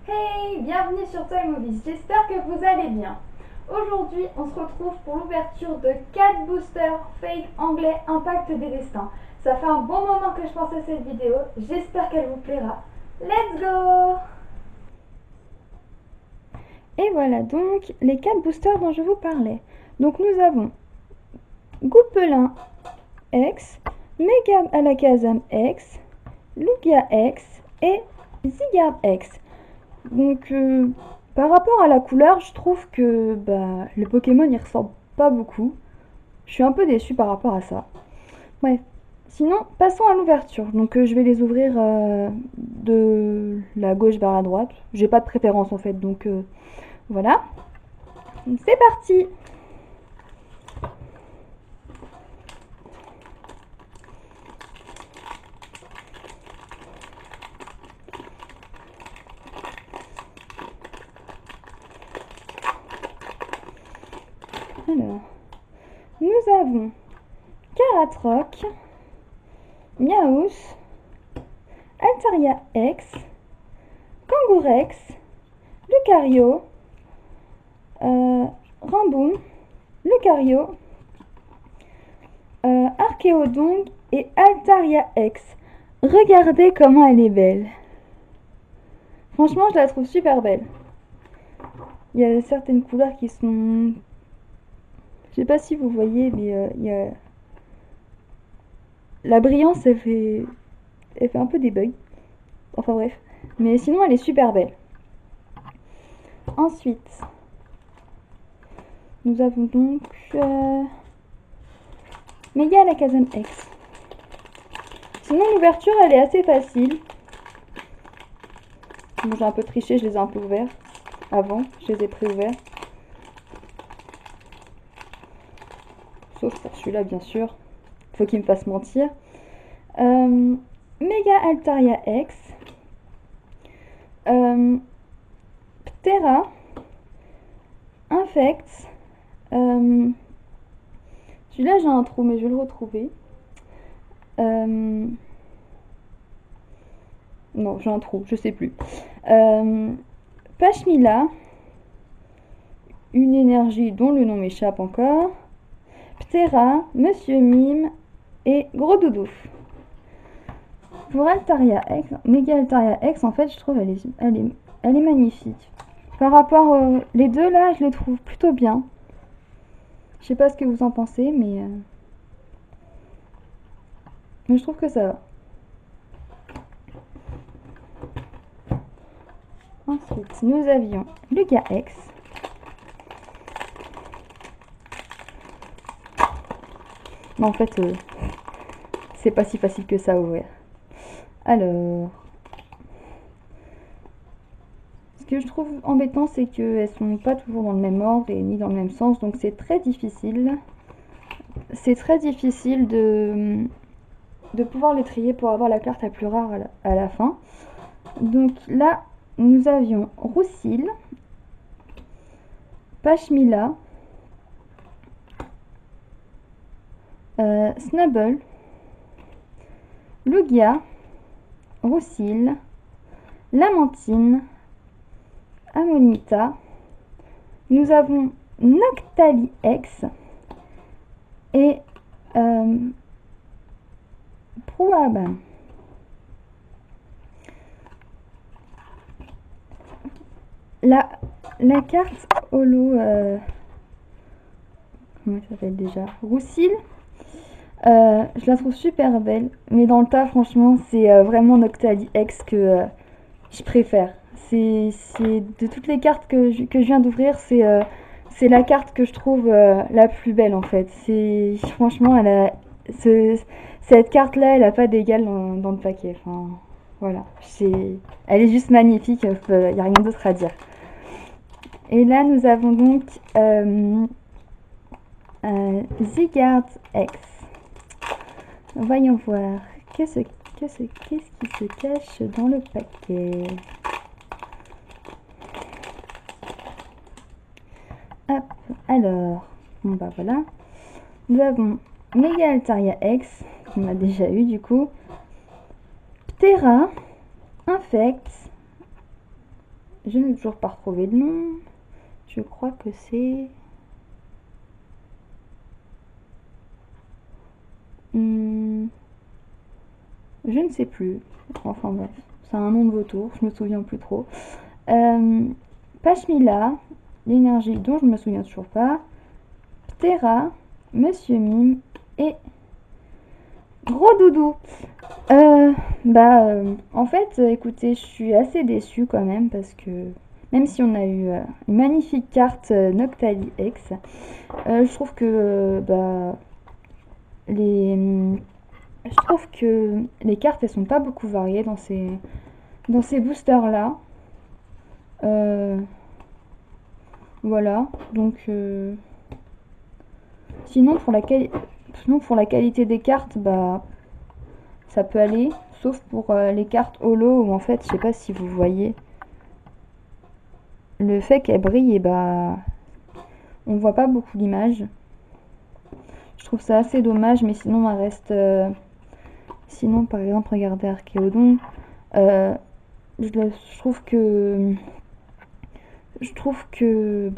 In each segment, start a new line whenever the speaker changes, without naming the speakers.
Hey, bienvenue sur Toy Movies, j'espère que vous allez bien. Aujourd'hui, on se retrouve pour l'ouverture de 4 boosters fake anglais Impact des destins. Ça fait un bon moment que je pense à cette vidéo, j'espère qu'elle vous plaira. Let's go! Et voilà donc les 4 boosters dont je vous parlais. Donc nous avons Goupelin X, Mega Alakazam X, Lugia X et Zygarde X. Donc par rapport à la couleur, je trouve que les Pokémon y ressemblent pas beaucoup. Je suis un peu déçue par rapport à ça. Bref. Sinon, passons à l'ouverture. Donc je vais les ouvrir de la gauche vers la droite. J'ai pas de préférence en fait, donc voilà. Donc, c'est parti. Alors, nous avons Caratroc, Miaous, Altaria X, Kangourex, Lucario, Ramboom, Lucario, Archéodon et Altaria X. Regardez comment elle est belle. Franchement, je la trouve super belle. Il y a certaines couleurs qui sont... Je sais pas si vous voyez, mais il y a... La brillance, elle fait un peu des bugs. Enfin bref. Mais sinon, elle est super belle. Ensuite, nous avons donc Mega Alakazam X. Sinon, l'ouverture, elle est assez facile. Bon, j'ai un peu triché, je les ai un peu ouverts avant. Je les ai pré-ouverts. Sauf pour celui-là, bien sûr. Faut qu'il me fasse mentir. Mega Altaria X. Ptera. Infect. Celui-là, j'ai un trou, mais je vais le retrouver. Non, j'ai un trou, je sais plus. Pashmila. Une énergie dont le nom m'échappe encore. Ptera, Monsieur Mime et Gros Doudouf. Pour Altaria X, Mega Altaria X, en fait, je trouve elle est magnifique. Par rapport les deux là, je les trouve plutôt bien. Je sais pas ce que vous en pensez, mais je trouve que ça va. Ensuite, nous avions Lugia X. Non, en fait, c'est pas si facile que ça à ouvrir. Alors, ce que je trouve embêtant, c'est qu'elles sont pas toujours dans le même ordre et ni dans le même sens, donc c'est très difficile. C'est très difficile de pouvoir les trier pour avoir la carte la plus rare à la fin. Donc là, nous avions Roussil, Pashmila, Snubble, Lugia, Roussil, Lamentine, Amonita. Nous avons Noctali X et Prouaba. La carte holo, comment elle s'appelle déjà, Roussil, je la trouve super belle, mais dans le tas, franchement, c'est vraiment Noctali X que je préfère. C'est de toutes les cartes que je viens d'ouvrir, c'est la carte que je trouve la plus belle en fait. Franchement, cette carte là, elle a pas d'égal dans le paquet. Enfin, voilà, elle est juste magnifique. Il n'y a rien d'autre à dire. Et là, nous avons donc Zygarde X. Voyons voir. Qu'est-ce qui se cache dans le paquet? Hop, alors, bon bah voilà. Nous avons Mega Altaria X, qu'on a déjà eu du coup. Ptera, Infect, Je n'ai toujours pas retrouvé le nom. Je crois que c'est... je ne sais plus. Enfin bref, c'est un nom de vautour, je me souviens plus trop. Pashmila, l'énergie dont je me souviens toujours pas. Ptera, Monsieur Mime et Gros Doudou. En fait, écoutez, je suis assez déçue quand même parce que même si on a eu une magnifique carte Noctali X, je trouve que je trouve que les cartes elles sont pas beaucoup variées dans ces boosters là. Voilà, donc sinon pour la qualité des cartes, ça peut aller, sauf pour les cartes holo où en fait, je sais pas si vous voyez, le fait qu'elle brille, et on voit pas beaucoup l'image. Je trouve ça assez dommage, mais sinon elle reste. Sinon, par exemple, regardez Archéodon. Je trouve que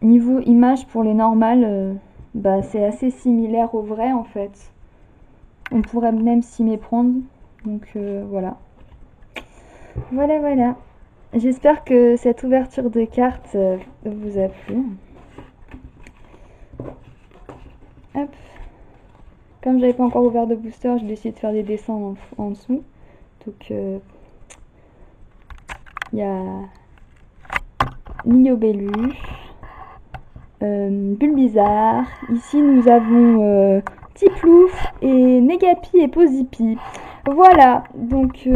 niveau image pour les normales, c'est assez similaire au vrai en fait. On pourrait même s'y méprendre. Donc voilà. Voilà. J'espère que cette ouverture de cartes vous a plu. Hop. Comme j'avais pas encore ouvert de booster, j'ai décidé de faire des dessins en dessous. Donc il y a Niobellus, Bulbizarre. Ici nous avons Tiplouf et Negapi et Posipi. Voilà, donc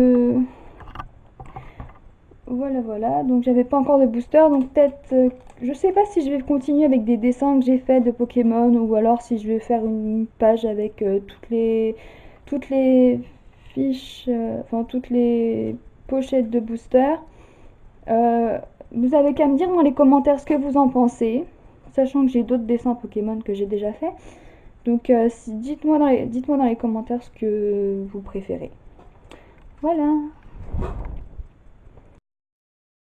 voilà, donc j'avais pas encore de booster, donc peut-être je sais pas si je vais continuer avec des dessins que j'ai fait de Pokémon ou alors si je vais faire une page avec toutes les fiches, enfin toutes les pochettes de booster. Vous avez qu'à me dire dans les commentaires ce que vous en pensez, sachant que j'ai d'autres dessins Pokémon que j'ai déjà fait. Donc dites-moi dans les commentaires ce que vous préférez. Voilà.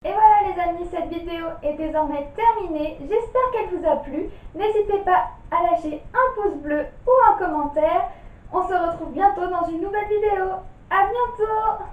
Et voilà les amis, cette vidéo est désormais terminée. J'espère qu'elle vous a plu. N'hésitez pas à lâcher un pouce bleu ou un commentaire. On se retrouve bientôt dans une nouvelle vidéo. À bientôt!